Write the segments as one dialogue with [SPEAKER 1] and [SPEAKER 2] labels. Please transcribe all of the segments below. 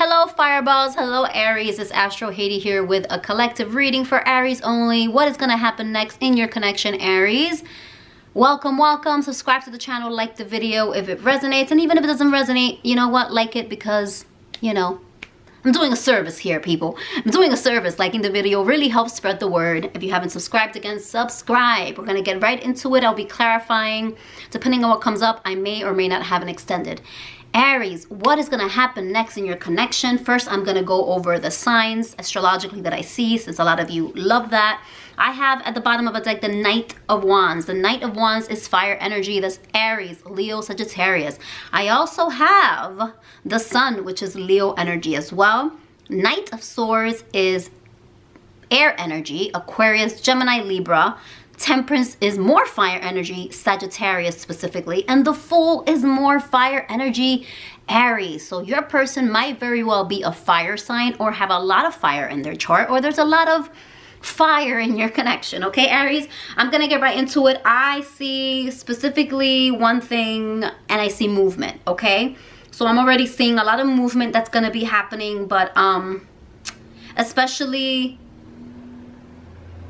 [SPEAKER 1] Hello fireballs, hello Aries, it's Astro Haiti here with a collective reading for Aries only. What is going to happen next in your connection, Aries? Welcome, welcome. Subscribe to the channel, like the video if it resonates, and even if it doesn't resonate, you know what, like it because, you know, I'm doing a service here, people. I'm doing a service. Liking the video really helps spread the word. If you haven't subscribed again, subscribe. We're going to get right into it. I'll be clarifying. Depending on what comes up, I may or may not have an extended. Aries, what is going to happen next in your connection? First, I'm going to go over the signs astrologically that I see, since a lot of you love that. I have at the bottom of a deck the Knight of Wands. The Knight of Wands is fire energy. That's Aries, Leo, Sagittarius. I also have the Sun, which is Leo energy as well. Knight of Swords is air energy, Aquarius, Gemini, Libra. Temperance is more fire energy, Sagittarius specifically, and the Fool is more fire energy, Aries. So your person might very well be a fire sign or have a lot of fire in their chart, or there's a lot of fire in your connection. Okay, Aries, I'm gonna get right into it. I see specifically one thing, and I see movement. Okay, so I'm already seeing a lot of movement that's gonna be happening, but especially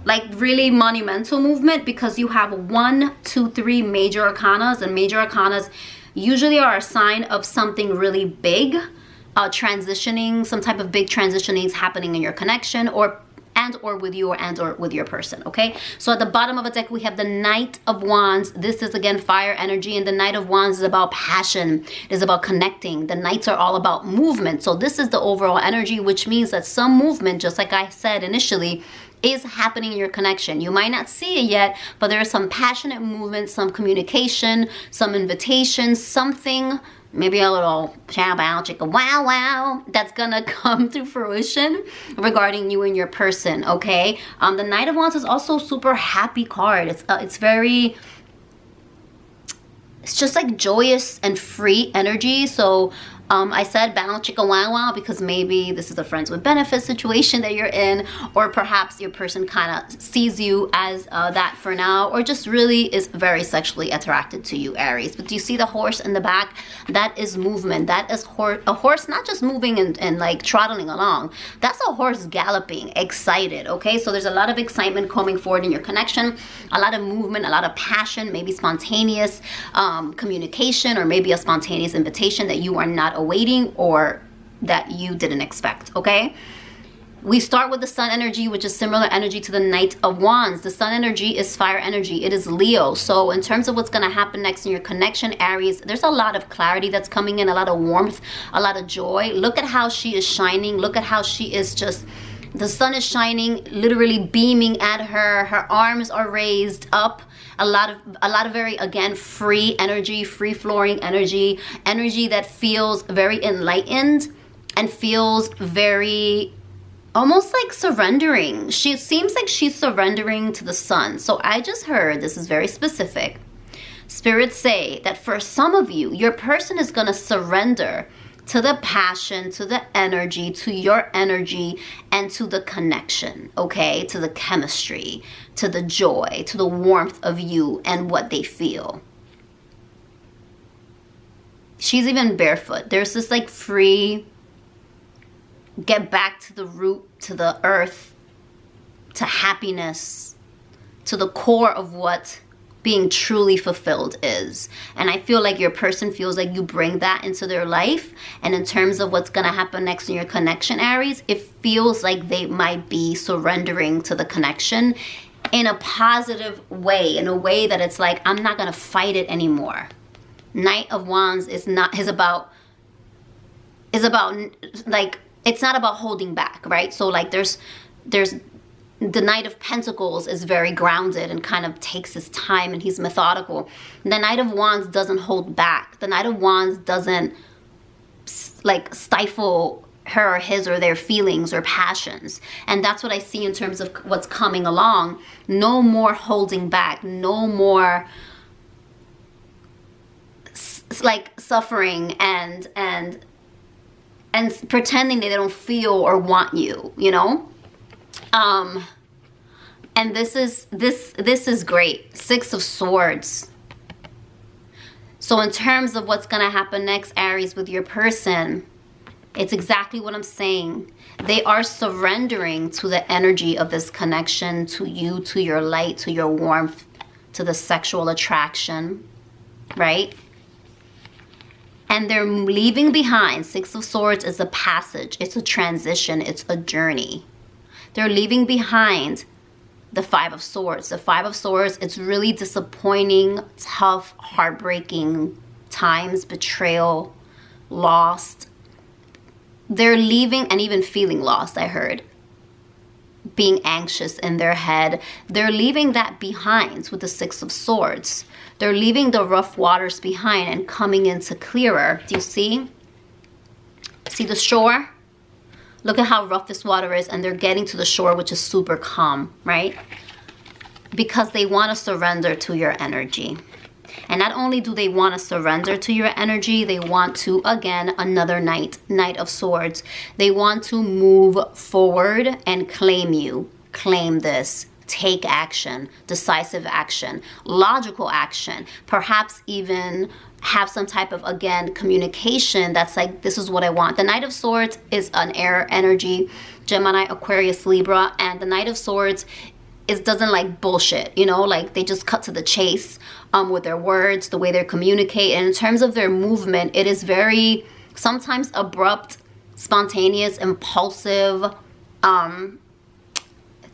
[SPEAKER 1] like really monumental movement, because you have 1, 2, 3 major arcanas, and major arcanas usually are a sign of something really big, transitioning, some type of big transitioning is happening in your connection, or with you, or with your person. Okay, so at the bottom of the deck we have the Knight of Wands. This is again fire energy, and the Knight of Wands is about passion. It is about connecting. The Knights are all about movement, so this is the overall energy, which means that some movement, just like I said initially, is happening in your connection. You might not see it yet, but there is some passionate movement, some communication, some invitation, something, maybe a little chow bow chicka wow wow, that's gonna come to fruition regarding you and your person. Okay, the Knight of Wands is also super happy card. It's very, it's just like joyous and free energy. So I said bow chicka wow wow because maybe this is a friends with benefits situation that you're in, or perhaps your person kind of sees you as that for now, or just really is very sexually attracted to you, Aries. But do you see the horse in the back? That is movement. That is a horse not just moving and like trotting along. That's a horse galloping, excited. Okay, so there's a lot of excitement coming forward in your connection, a lot of movement, a lot of passion, maybe spontaneous communication, or maybe a spontaneous invitation that you are not awaiting or that you didn't expect. Okay, we start with the Sun energy, which is similar energy to the Knight of Wands. The Sun energy is fire energy. It is Leo. So in terms of what's going to happen next in your connection, Aries, there's a lot of clarity that's coming in, a lot of warmth, a lot of joy. Look at how she is shining. Look at how she is just, the sun is shining, literally beaming at her. Her arms are raised up. A lot of very, again, free energy, free flowing energy, energy that feels very enlightened and feels very almost like surrendering. She seems like she's surrendering to the sun. So I just heard, this is very specific, spirits say that for some of you, your person is going to surrender to the passion, to the energy, to your energy, and to the connection, okay? To the chemistry, to the joy, to the warmth of you and what they feel. She's even barefoot. There's this like free, get back to the root, to the earth, to happiness, to the core of what being truly fulfilled is. And I feel like your person feels like you bring that into their life. And in terms of what's going to happen next in your connection, Aries, it feels like they might be surrendering to the connection in a positive way, in a way that it's like, I'm not going to fight it anymore. Knight of Wands is about like, it's not about holding back, right? So like there's the Knight of Pentacles is very grounded and kind of takes his time, and he's methodical. The Knight of Wands doesn't hold back. The Knight of Wands doesn't like stifle her or his or their feelings or passions. And that's what I see in terms of what's coming along. No more holding back. No more like suffering and pretending they don't feel or want you, you know? And this is great. 6 of Swords. So in terms of what's going to happen next, Aries, with your person, It's exactly what I'm saying. They are surrendering to the energy of this connection, to you, to your light, to your warmth, to the sexual attraction, right? And they're leaving behind. Six of Swords is a passage. It's a transition. It's a journey. They're leaving behind the Five of Swords. The Five of Swords, it's really disappointing, tough, heartbreaking times, betrayal, lost. They're leaving and even feeling lost, I heard. Being anxious in their head. They're leaving that behind with the Six of Swords. They're leaving the rough waters behind and coming into clearer. Do you see? See the shore? Look at how rough this water is, and they're getting to the shore, which is super calm, right? Because they want to surrender to your energy. And not only do they want to surrender to your energy, they want to, again, another Knight of Swords. They want to move forward and claim you. Claim this. Take action, decisive action, logical action, perhaps even have some type of, again, communication that's like, this is what I want. The Knight of Swords is an air energy, Gemini, Aquarius, Libra, and the Knight of Swords doesn't like bullshit, you know, like they just cut to the chase with their words, the way they communicate. And in terms of their movement, it is very sometimes abrupt, spontaneous, impulsive.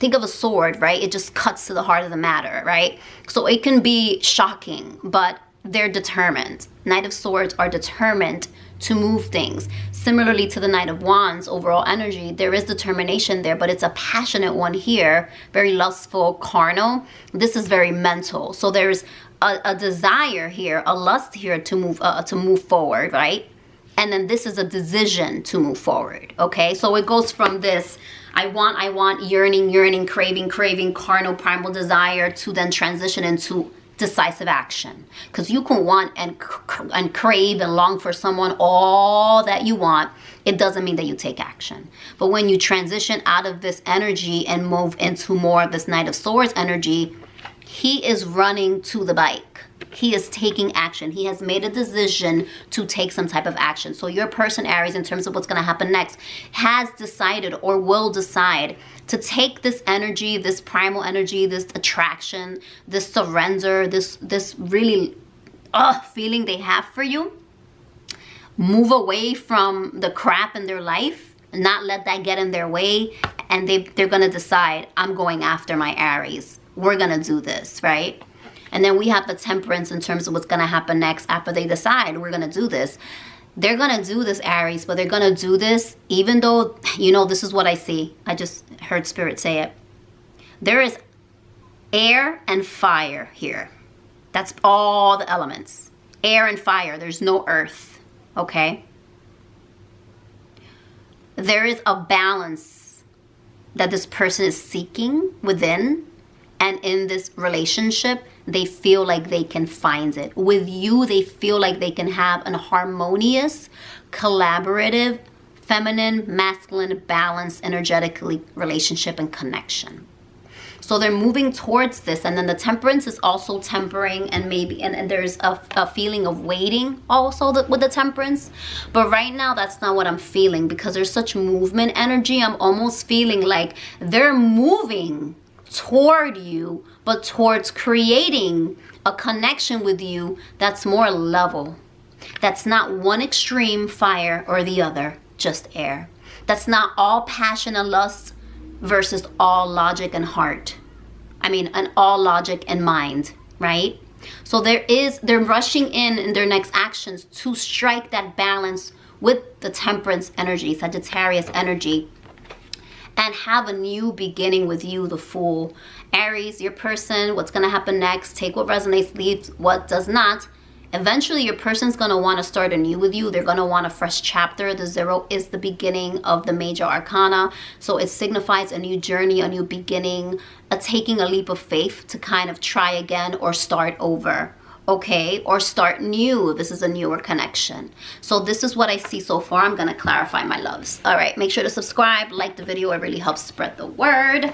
[SPEAKER 1] Think of a sword, right? It just cuts to the heart of the matter, right? So it can be shocking, but they're determined. Knight of Swords are determined to move things. Similarly to the Knight of Wands, overall energy, there is determination there, but it's a passionate one here, very lustful, carnal. This is very mental. So there's a desire here, a lust here to move forward, right? And then this is a decision to move forward, okay? So it goes from this, I want, yearning, craving, carnal, primal desire, to then transition into decisive action. Because you can want and crave and long for someone all that you want. It doesn't mean that you take action. But when you transition out of this energy and move into more of this Knight of Swords energy, he is running to the bike. He is taking action. He has made a decision to take some type of action. So your person, Aries, in terms of what's going to happen next, has decided or will decide to take this energy, this primal energy, this attraction, this surrender, this really feeling they have for you, move away from the crap in their life, not let that get in their way, and they're going to decide, I'm going after my Aries. We're going to do this, right? And then we have the Temperance in terms of what's going to happen next after they decide we're going to do this. They're going to do this, Aries, but they're going to do this even though, you know, this is what I see. I just heard Spirit say it. There is air and fire here. That's all the elements. Air and fire. There's no earth, okay? There is a balance that this person is seeking within, and in this relationship, they feel like they can find it. With you, they feel like they can have an harmonious, collaborative, feminine, masculine, balanced, energetically relationship and connection. So they're moving towards this. And then the Temperance is also tempering, and maybe, and there's a feeling of waiting also with the Temperance. But right now, that's not what I'm feeling, because there's such movement energy. I'm almost feeling like they're moving toward you, but towards creating a connection with you that's more level. That's not one extreme, fire, or the other, just air. That's not all passion and lust versus all logic and heart. And all logic and mind, right? So they're rushing in their next actions to strike that balance with the Temperance energy, Sagittarius energy, and have a new beginning with you, the Fool. Aries, your person, what's going to happen next? Take what resonates, leave what does not. Eventually, your person's going to want to start anew with you. They're going to want a fresh chapter. The 0 is the beginning of the major arcana. So it signifies a new journey, a new beginning, taking a leap of faith to kind of try again or start over. Okay, or start new. This is a newer connection. So this is what I see so far. I'm going to clarify, my loves. All right, make sure to subscribe, like the video. It really helps spread the word.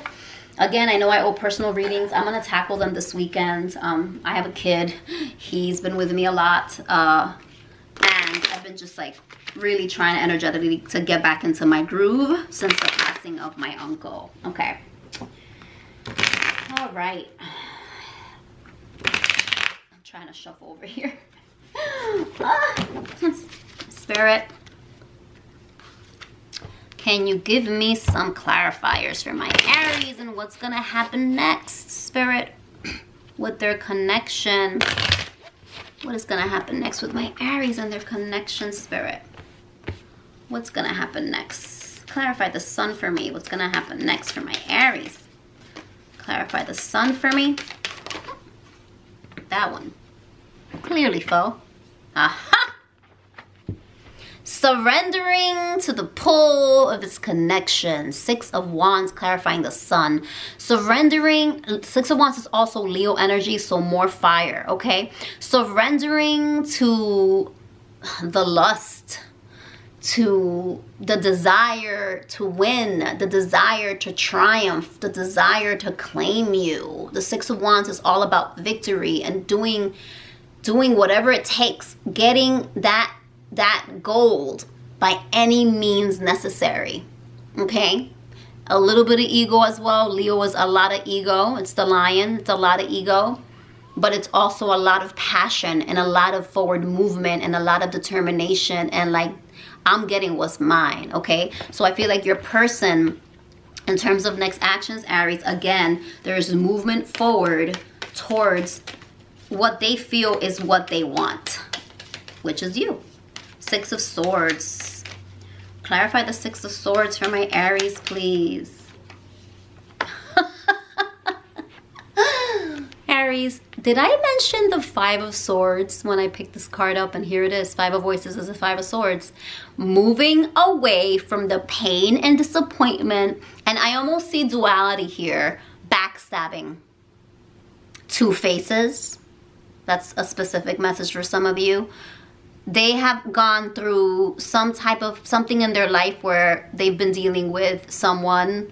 [SPEAKER 1] Again, I know I owe personal readings. I'm going to tackle them this weekend. I have a kid. He's been with me a lot. And I've been been just like really trying to energetically to get back into my groove since the passing of my uncle. Okay. All right. I'm trying to shuffle over here. Spirit, can you give me some clarifiers for my Aries and what's gonna happen next, Spirit, with their connection? What is gonna happen next with my Aries and their connection, Spirit? What's gonna happen next? Clarify the sun for me. What's gonna happen next for my Aries? Clarify the sun for me. That one. Clearly, foe. Aha! Surrendering to the pull of its connection. Six of Wands, clarifying the sun. Surrendering. Six of Wands is also Leo energy, so more fire, okay? Surrendering to the lust, to the desire to win, the desire to triumph, the desire to claim you. The Six of Wands is all about victory and doing whatever it takes, getting that gold by any means necessary. Okay? A little bit of ego as well. Leo is a lot of ego. It's the lion. It's a lot of ego. But it's also a lot of passion and a lot of forward movement and a lot of determination and like, I'm getting what's mine, okay? So I feel like your person, in terms of next actions, Aries, again, there's movement forward towards what they feel is what they want, which is you. Six of Swords. Clarify the Six of Swords for my Aries, please. Aries, did I mention the Five of Swords when I picked this card up? And here it is. Five of Voices is the Five of Swords. Moving away from the pain and disappointment. And I almost see duality here. Backstabbing. Two faces. That's a specific message for some of you. They have gone through some type of something in their life where they've been dealing with someone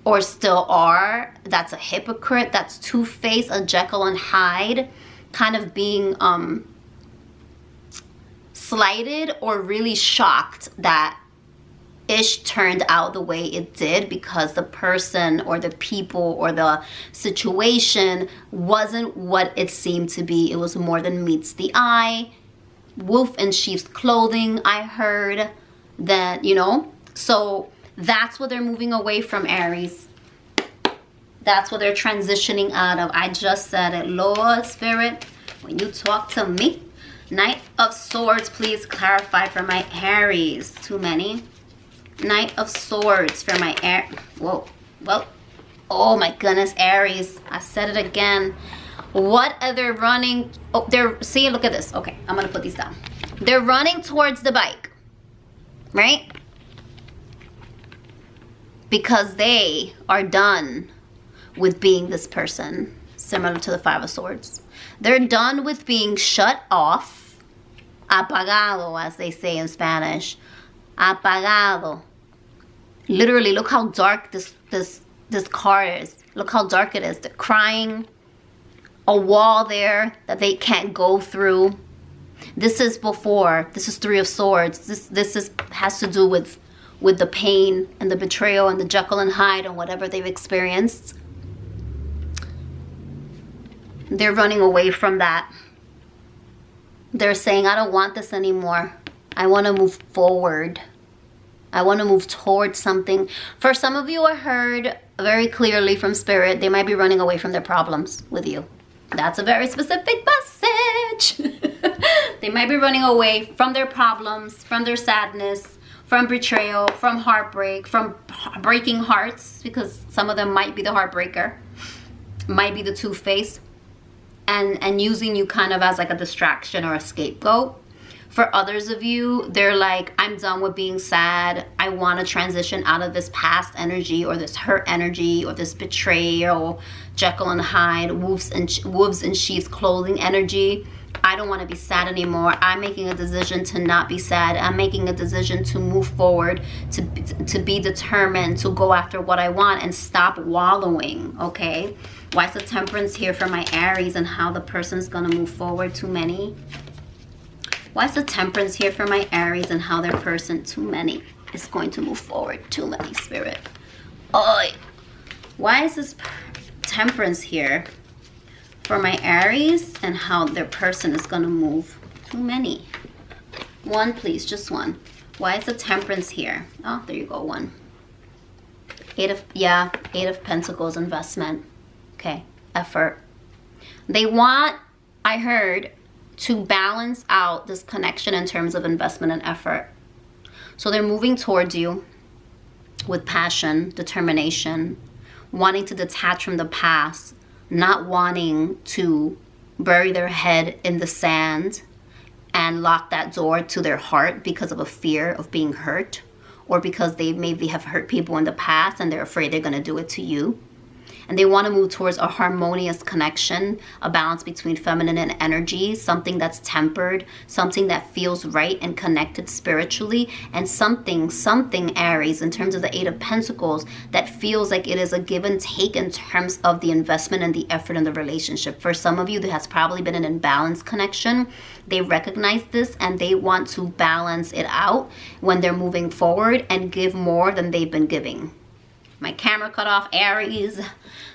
[SPEAKER 1] or still are, that's a hypocrite, that's two-faced, a Jekyll and Hyde, kind of being slighted or really shocked that ish turned out the way it did because the person or the people or the situation wasn't what it seemed to be. It was more than meets the eye. Wolf in sheep's clothing, I heard that, you know. So that's what they're moving away from, Aries. That's what they're transitioning out of. I just said it. Lord Spirit, when you talk to me. Knight of Swords, please clarify for my Aries. Too many. Knight of Swords for my Aries. Whoa. Well, oh my goodness, Aries. I said it again. What are they running? Oh, they're, see, look at this. Okay, I'm going to put these down. They're running towards the bike. Right? Because they are done with being this person, similar to the Five of Swords. They're done with being shut off, apagado, as they say in Spanish, apagado. Literally, look how dark this card is. Look how dark it is. They're crying, a wall there that they can't go through. This is before. This is Three of Swords. This has to do with the pain and the betrayal and the Jekyll and Hyde and whatever they've experienced. They're running away from that. They're saying, I don't want this anymore. I want to move forward. I want to move towards something. For some of you, I heard very clearly from Spirit, they might be running away from their problems with you. That's a very specific message. They might be running away from their problems, from their sadness, from betrayal, from heartbreak, from breaking hearts, because some of them might be the heartbreaker, might be the two-faced, and using you kind of as like a distraction or a scapegoat. For others of you, they're like, I'm done with being sad. I want to transition out of this past energy or this hurt energy or this betrayal, Jekyll and Hyde, wolves in sheep's clothing energy. I don't want to be sad anymore. I'm making a decision to not be sad. I'm making a decision to move forward, to be determined, to go after what I want and stop wallowing, okay? Why is the Temperance here for my Aries and how the person's going to move forward? Too many. Why is the Temperance here for my Aries and how their person, too many, is going to move forward? Too many, Spirit. Oh, why is this Temperance here for my Aries and how their person is going to move? Too many. One, please, just one. Why is the Temperance here? Oh, there you go, one. Eight of Pentacles, investment. Okay, effort. They want, I heard, to balance out this connection in terms of investment and effort. So they're moving towards you with passion, determination, wanting to detach from the past, not wanting to bury their head in the sand and lock that door to their heart because of a fear of being hurt, or because they maybe have hurt people in the past and they're afraid they're going to do it to you. And they want to move towards a harmonious connection, a balance between feminine and energy, something that's tempered, something that feels right and connected spiritually, and something Aries, in terms of the Eight of Pentacles, that feels like it is a give and take in terms of the investment and the effort in the relationship. For some of you, there has probably been an imbalanced connection. They recognize this and they want to balance it out when they're moving forward and give more than they've been giving. My camera cut off, Aries.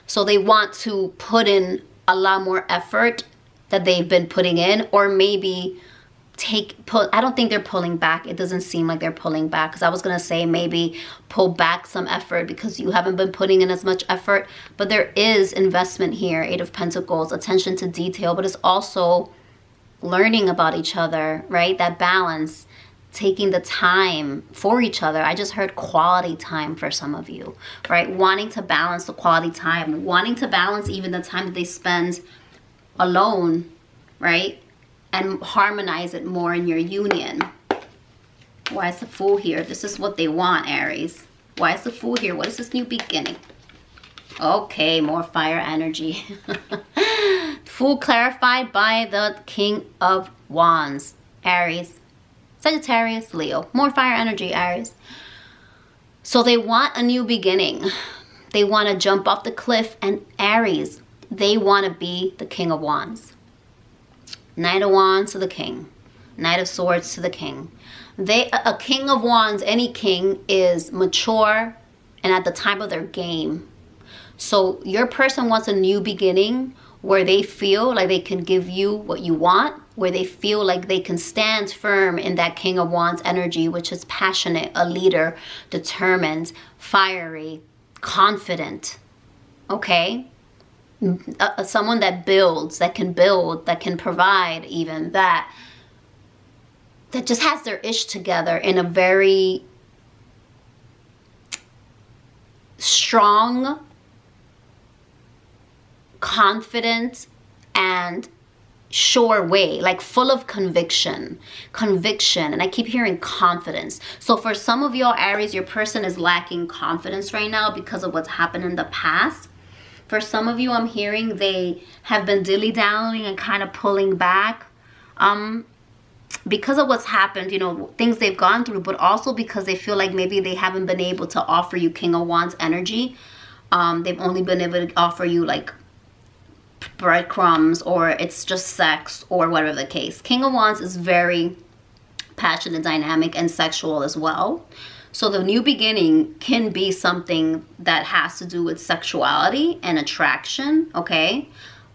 [SPEAKER 1] So they want to put in a lot more effort that they've been putting in, or maybe I don't think they're pulling back. It doesn't seem like they're pulling back, because I was going to say maybe pull back some effort because you haven't been putting in as much effort. But there is investment here, Eight of Pentacles, attention to detail, but it's also learning about each other, right? That balance. Taking the time for each other. I just heard quality time for some of you, right? Wanting to balance the quality time, wanting to balance even the time that they spend alone, right? And harmonize it more in your union. Why is the Fool here? This is what they want, Aries. Why is the Fool here? What is this new beginning? Okay, more fire energy. Fool clarified by the King of Wands, Aries. Sagittarius, Leo. More fire energy, Aries. So they want a new beginning. They want to jump off the cliff. And Aries, they want to be the King of Wands. Knight of Wands to the King. Knight of Swords to the King. A King of Wands, any king, is mature and at the time of their game. So your person wants a new beginning where they feel like they can give you what you want, where they feel like they can stand firm in that King of Wands energy, which is passionate, a leader, determined, fiery, confident, okay? Someone that builds, that can provide even, that just has their ish together in a very strong, confident, and sure way, like full of conviction, and I keep hearing confidence. So for some of y'all, Aries, your person is lacking confidence right now because of what's happened in the past. For some of you, I'm hearing they have been dilly-dallying and kind of pulling back because of what's happened, you know, things they've gone through, but also because they feel like maybe they haven't been able to offer you King of Wands energy. They've only been able to offer you like breadcrumbs, or it's just sex, or whatever the case. King of Wands is very passionate, dynamic, and sexual as well. So the new beginning can be something that has to do with sexuality and attraction, okay?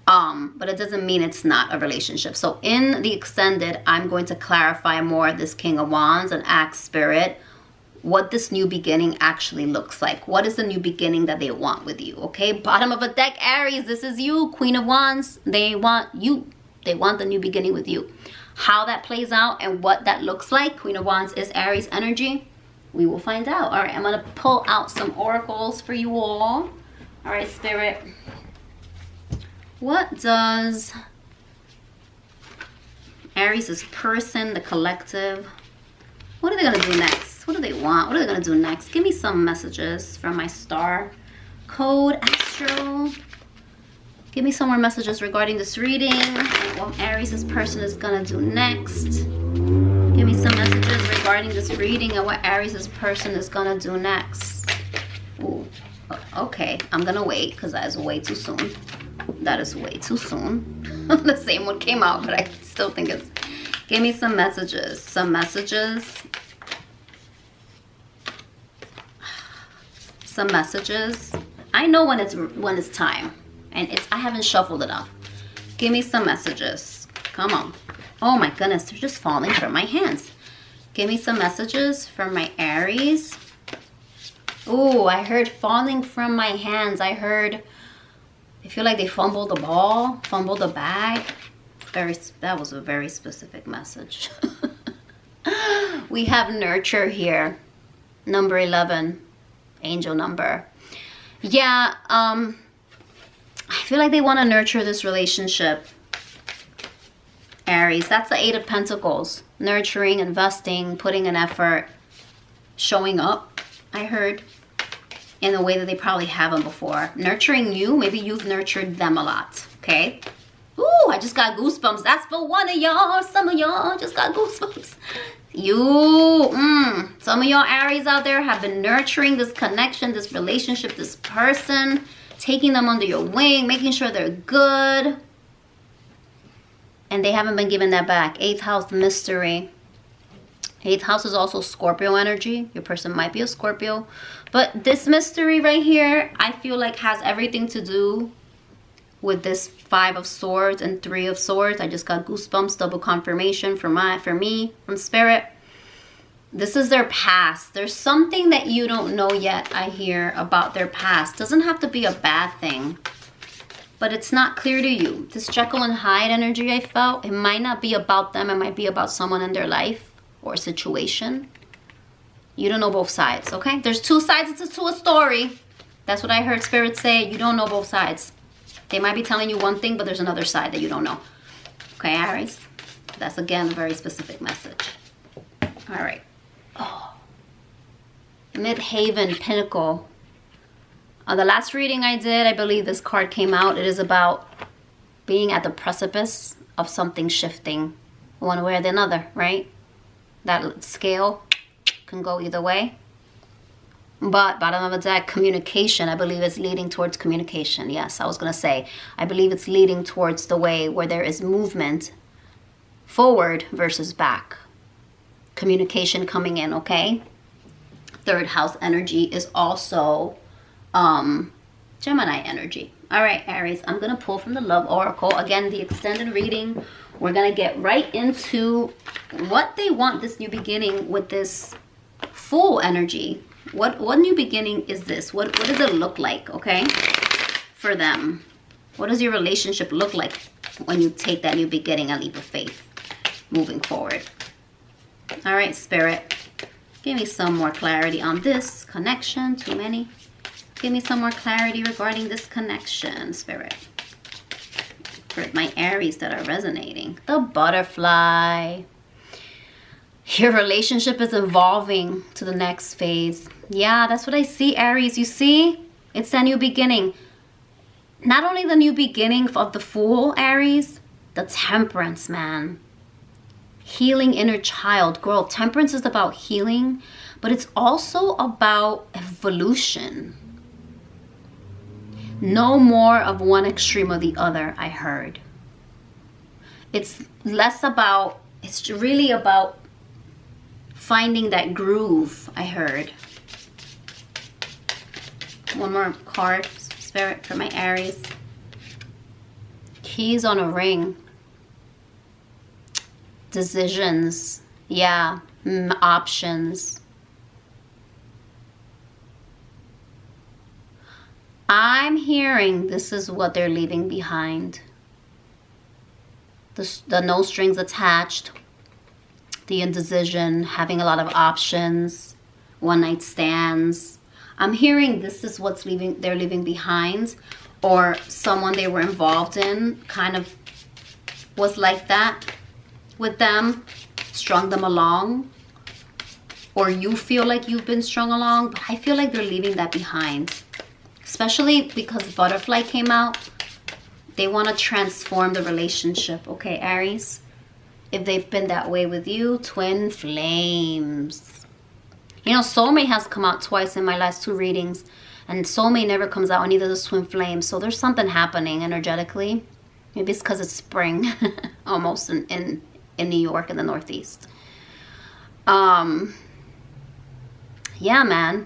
[SPEAKER 1] But it doesn't mean it's not a relationship. So in the extended, I'm going to clarify more of this King of Wands and ask Spirit what this new beginning actually looks like. What is the new beginning that they want with you, okay? Bottom of a deck, Aries, this is you, Queen of Wands. They want you. They want the new beginning with you. How that plays out and what that looks like, Queen of Wands is Aries energy. We will find out. All right, I'm going to pull out some oracles for you all. All right, Spirit. What does Aries' person, the collective, what are they going to do next? What do they want? What are they going to do next? Give me some messages from my star code, Astro. Give me some more messages regarding this reading and what Aries' person is going to do next. Give me some messages regarding this reading and what Aries' person is going to do next. Ooh, okay. I'm going to wait because that is way too soon. That is way too soon. The same one came out, but I still think Give me some messages. Some messages. Some messages. I know when it's time. And I haven't shuffled it up. Give me some messages. Come on. Oh my goodness, they're just falling from my hands. Give me some messages from my Aries. Ooh, I heard falling from my hands. I feel like they fumbled the ball, fumbled the bag. That was a very specific message. We have nurture here. Number 11. Angel number. Yeah, I feel like they want to nurture this relationship. Aries, that's the 8 of Pentacles. Nurturing, investing, putting an effort, showing up, I heard, in a way that they probably haven't before. Nurturing you, maybe you've nurtured them a lot, okay? Ooh, I just got goosebumps. That's for one of y'all. Some of y'all just got goosebumps. Some of y'all Aries out there have been nurturing this connection, this relationship, this person, taking them under your wing, making sure they're good. And they haven't been given that back. 8th house mystery. 8th house is also Scorpio energy. Your person might be a Scorpio. But this mystery right here, I feel like has everything to do with this 5 of Swords and 3 of Swords. I just got goosebumps, double confirmation for me, from Spirit. This is their past. There's something that you don't know yet, I hear, about their past. Doesn't have to be a bad thing, but it's not clear to you. This Jekyll and Hyde energy I felt, it might not be about them. It might be about someone in their life or situation. You don't know both sides, okay? There's 2 sides to a story. That's what I heard Spirit say. You don't know both sides. They might be telling you one thing, but there's another side that you don't know. Okay, Aries? That's, again, a very specific message. All right. Oh. Midhaven Pinnacle. The last reading I did, I believe this card came out. It is about being at the precipice of something shifting one way or the other, right? That scale can go either way. But bottom of the deck, communication, I believe is leading towards communication. Yes, I was going to say, I believe it's leading towards the way where there is movement forward versus back. Communication coming in, okay? 3rd house energy is also Gemini energy. All right, Aries, I'm going to pull from the Love Oracle. Again, the extended reading. We're going to get right into what they want this new beginning with this Fool energy. What new beginning is this? What does it look like, okay, for them? What does your relationship look like when you take that new beginning, a leap of faith, moving forward? All right, Spirit, give me some more clarity on this connection. Too many. Give me some more clarity regarding this connection, Spirit. For my Aries that are resonating. The Butterfly. Your relationship is evolving to the next phase. Yeah, that's what I see, Aries. You see? It's a new beginning. Not only the new beginning of the Fool, Aries, the Temperance, man. Healing inner child. Girl, Temperance is about healing, but it's also about evolution. No more of one extreme or the other, I heard. It's less about, it's really about finding that groove, I heard. One more card, Spirit, for my Aries. Keys on a ring. Decisions. Yeah. Options. I'm hearing this is what they're leaving behind. The no strings attached. The indecision, having a lot of options, one night stands. I'm hearing this is what's they're leaving behind, or someone they were involved in kind of was like that with them, strung them along, or you feel like you've been strung along, but I feel like they're leaving that behind, especially because Butterfly came out. They want to transform the relationship, okay, Aries? If they've been that way with you, twin flames. You know, soulmate has come out twice in my last 2 readings, and soulmate never comes out, and neither does twin flames. So there's something happening energetically. Maybe it's because it's spring, almost in in New York in the Northeast. Yeah, man.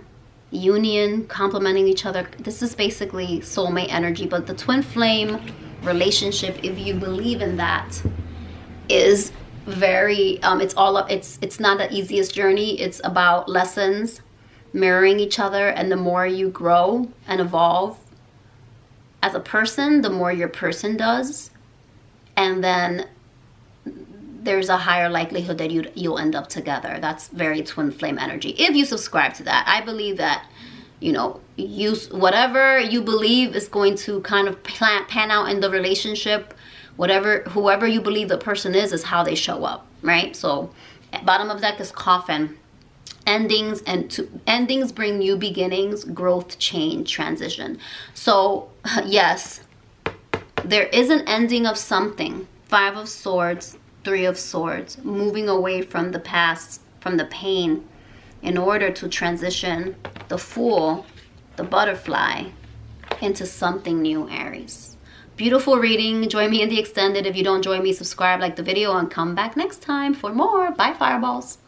[SPEAKER 1] Union, complementing each other. This is basically soulmate energy, but the twin flame relationship, if you believe in that, is very it's all up, it's not the easiest journey. It's about lessons, mirroring each other, and the more you grow and evolve as a person, the more your person does, and then there's a higher likelihood that you'll end up together. That's very twin flame energy, if you subscribe to that. I believe that, you know, whatever you believe is going to kind of pan out in the relationship. Whoever you believe the person is how they show up, right? So bottom of deck is Coffin. Endings, and endings bring new beginnings, growth, change, transition. So yes, there is an ending of something. 5 of Swords, 3 of Swords, moving away from the past, from the pain, in order to transition the Fool, the Butterfly, into something new, Aries. Beautiful reading. Join me in the extended. If you don't join me, subscribe, like the video, and come back next time for more. Bye, fireballs.